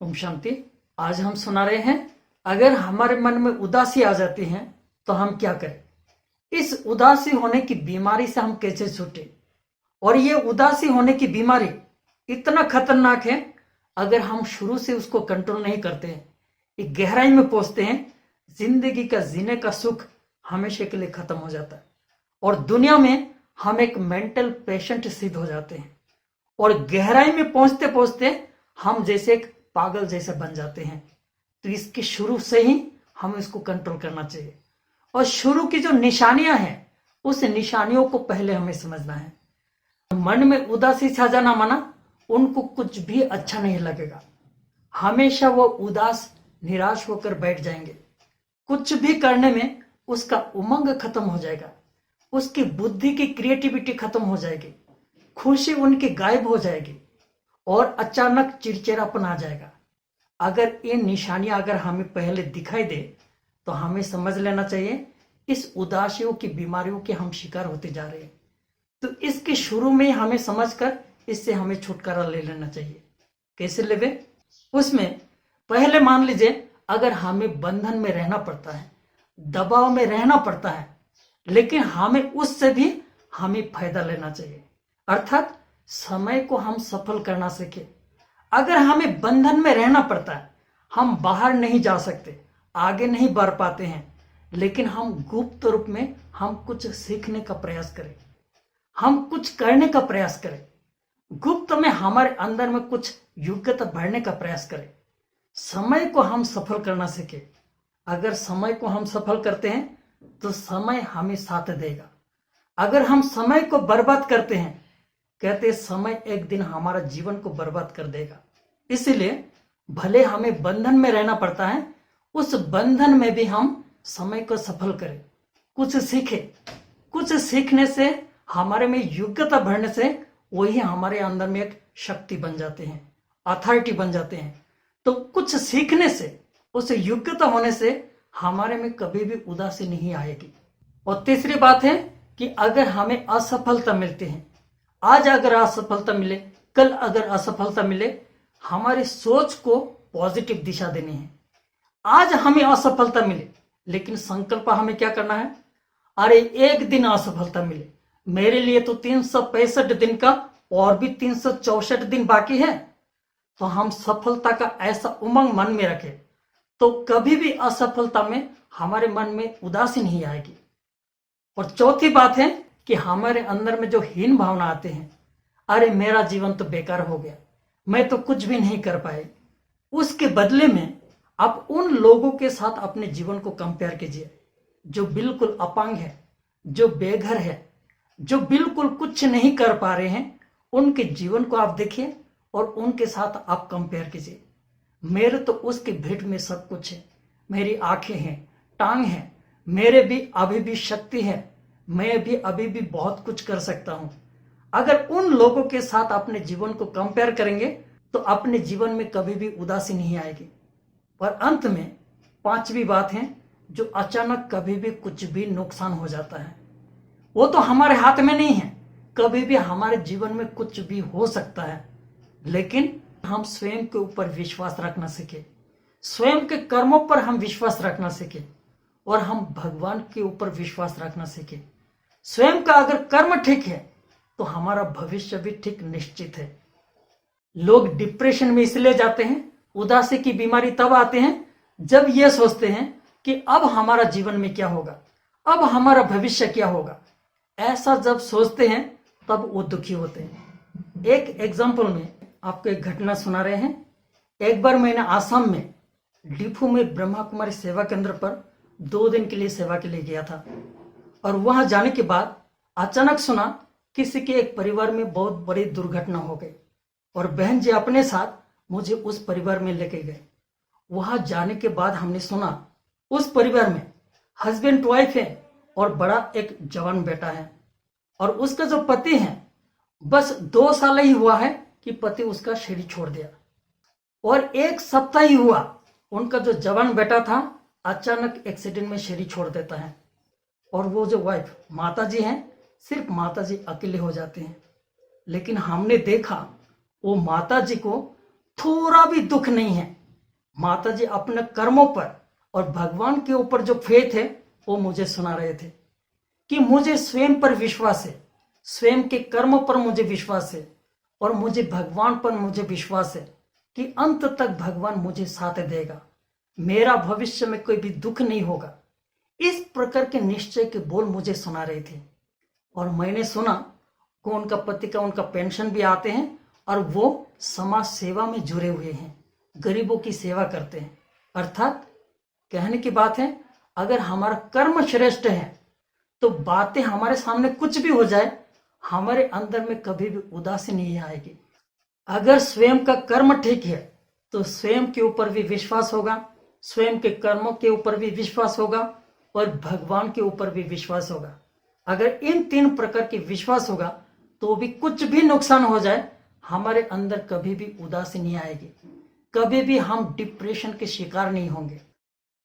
ओम शांति। आज हम सुना रहे हैं, अगर हमारे मन में उदासी आ जाती है तो हम क्या करें। इस उदासी होने की बीमारी से हम कैसे छूटे। और ये उदासी होने की बीमारी इतना खतरनाक है, अगर हम शुरू से उसको कंट्रोल नहीं करते हैं, एक गहराई में पहुंचते हैं, जिंदगी का जीने का सुख हमेशा के लिए खत्म हो जाता है और दुनिया में हम एक मेंटल पेशेंट सिद्ध हो जाते हैं और गहराई में पहुंचते पहुंचते हम जैसे एक पागल जैसे बन जाते हैं। तो इसके शुरू से ही हमें इसको कंट्रोल करना चाहिए और शुरू की जो निशानियां हैं उस निशानियों को पहले हमें समझना है। मन में उदासी छा जाना माना उनको कुछ भी अच्छा नहीं लगेगा, हमेशा वो उदास निराश होकर बैठ जाएंगे। कुछ भी करने में उसका उमंग खत्म हो जाएगा, उसकी बुद्धि की क्रिएटिविटी खत्म हो जाएगी, खुशी उनकी गायब हो जाएगी और अचानक चिड़चिड़ापन आ जाएगा। अगर ये निशानियां अगर हमें पहले दिखाई दे तो हमें समझ लेना चाहिए इस उदासियों की बीमारियों के हम शिकार होते जा रहे हैं। तो इसके शुरू में हमें समझकर इससे हमें छुटकारा ले लेना चाहिए। कैसे लेवे? उसमें पहले मान लीजिए, अगर हमें बंधन में रहना पड़ता है, दबाव में रहना पड़ता है, लेकिन हमें उससे भी हमें फायदा लेना चाहिए, अर्थात समय को हम सफल करना सीखे। अगर हमें बंधन में रहना पड़ता है, हम बाहर नहीं जा सकते, आगे नहीं बढ़ पाते हैं, लेकिन हम गुप्त रूप में हम कुछ सीखने का प्रयास करें, हम कुछ करने का प्रयास करें, गुप्त में हमारे अंदर में कुछ योग्यता बढ़ने का प्रयास करें, समय को हम सफल करना सीखे। अगर समय को हम सफल करते हैं तो समय हमें साथ देगा। अगर हम समय को बर्बाद करते हैं, कहते समय एक दिन हमारा जीवन को बर्बाद कर देगा। इसलिए भले हमें बंधन में रहना पड़ता है, उस बंधन में भी हम समय को सफल करें, कुछ सीखे। कुछ सीखने से हमारे में योग्यता बढ़ने से वही हमारे अंदर में एक शक्ति बन जाते हैं, अथॉरिटी बन जाते हैं। तो कुछ सीखने से, उस योग्यता होने से हमारे में कभी भी उदासी नहीं आएगी। और तीसरी बात है कि अगर हमें असफलता मिलती है, आज अगर असफलता मिले, कल अगर असफलता मिले, हमारी सोच को पॉजिटिव दिशा देनी है। आज हमें असफलता मिले, लेकिन संकल्प हमें क्या करना है, अरे एक दिन असफलता मिले, मेरे लिए तो 365 दिन का और भी 364 दिन बाकी है। तो हम सफलता का ऐसा उमंग मन में रखें तो कभी भी असफलता में हमारे मन में उदासी नहीं आएगी। और चौथी बात है कि हमारे अंदर में जो हीन भावना आते हैं, अरे मेरा जीवन तो बेकार हो गया, मैं तो कुछ भी नहीं कर पाए, उसके बदले में आप उन लोगों के साथ अपने जीवन को कंपेयर कीजिए जो बिल्कुल अपंग है, जो बेघर है, जो बिल्कुल कुछ नहीं कर पा रहे हैं। उनके जीवन को आप देखिए और उनके साथ आप कंपेयर कीजिए। मेरे तो उसके भेंट में सब कुछ है, मेरी आंखें हैं, टांग है, मेरे भी अभी भी शक्ति है, मैं भी अभी भी बहुत कुछ कर सकता हूं। अगर उन लोगों के साथ अपने जीवन को कंपेयर करेंगे तो अपने जीवन में कभी भी उदासी नहीं आएगी। और अंत में पांचवी बात है, जो अचानक कभी भी कुछ भी नुकसान हो जाता है, वो तो हमारे हाथ में नहीं है, कभी भी हमारे जीवन में कुछ भी हो सकता है, लेकिन हम स्वयं के ऊपर विश्वास रखना सीखे, स्वयं के कर्मों पर हम विश्वास रखना सीखे और हम भगवान के ऊपर विश्वास रखना सीखे। स्वयं का अगर कर्म ठीक है तो हमारा भविष्य भी ठीक निश्चित है। लोग डिप्रेशन में इसलिए जाते हैं, उदासी की बीमारी तब आते हैं जब ये सोचते हैं कि अब हमारा जीवन में क्या होगा, अब हमारा भविष्य क्या होगा। ऐसा जब सोचते हैं तब वो दुखी होते हैं। एक एग्जाम्पल में आपको एक घटना सुना रहे हैं। एक बार मैंने आसाम में डिफू में ब्रह्मा कुमारी सेवा केंद्र पर 2 दिन के लिए सेवा के लिए गया था और वहां जाने के बाद अचानक सुना किसी के एक परिवार में बहुत बड़ी दुर्घटना हो गई और बहन जी अपने साथ मुझे उस परिवार में लेके गए। वहां जाने के बाद हमने सुना उस परिवार में हस्बैंड वाइफ है और बड़ा एक जवान बेटा है और उसका जो पति है, बस 2 साल ही हुआ है कि पति उसका शरीर छोड़ दिया और 1 सप्ताह ही हुआ उनका जो जवान बेटा था अचानक एक्सीडेंट में शरीर छोड़ देता है। और वो जो वाइफ माता जी हैं, सिर्फ माता जी अकेले हो जाते हैं। लेकिन हमने देखा वो माता जी को थोड़ा भी दुख नहीं है। माता जी अपने कर्मों पर और भगवान के ऊपर जो फेथ है वो मुझे सुना रहे थे कि मुझे स्वयं पर विश्वास है, स्वयं के कर्मों पर मुझे विश्वास है और मुझे भगवान पर मुझे विश्वास है कि अंत तक भगवान मुझे साथ देगा, मेरा भविष्य में कोई भी दुख नहीं होगा। इस प्रकार के निश्चय के बोल मुझे सुना रहे थे और मैंने सुना कि उनका पति का उनका पेंशन भी आते हैं और वो समाज सेवा में जुड़े हुए हैं, गरीबों की सेवा करते हैं। अर्थात कहने की बात है, अगर हमारा कर्म श्रेष्ठ है तो बातें हमारे सामने कुछ भी हो जाए हमारे अंदर में कभी भी उदासी नहीं आएगी। अगर स्वयं का कर्म ठीक है तो स्वयं के ऊपर भी विश्वास होगा, स्वयं के कर्मों के ऊपर भी विश्वास होगा और भगवान के ऊपर भी विश्वास होगा। अगर इन 3 प्रकार के विश्वास होगा तो भी कुछ भी नुकसान हो जाए हमारे अंदर कभी भी उदासी नहीं आएगी, कभी भी हम डिप्रेशन के शिकार नहीं होंगे।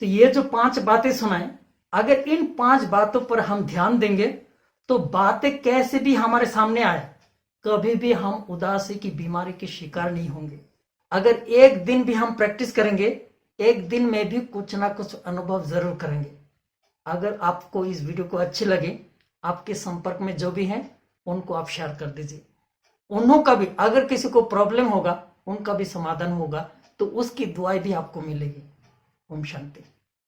तो ये जो 5 बातें सुनाए, अगर इन 5 बातों पर हम ध्यान देंगे तो बातें कैसे भी हमारे सामने आए कभी भी हम उदासी की बीमारी के शिकार नहीं होंगे। अगर एक दिन भी हम प्रैक्टिस करेंगे, एक दिन में भी कुछ ना कुछ अनुभव जरूर करेंगे। अगर आपको इस वीडियो को अच्छी लगे, आपके संपर्क में जो भी हैं उनको आप शेयर कर दीजिए। उन्हों का भी अगर किसी को प्रॉब्लम होगा, उनका भी समाधान होगा तो उसकी दुआएं भी आपको मिलेगी। ओम शांति।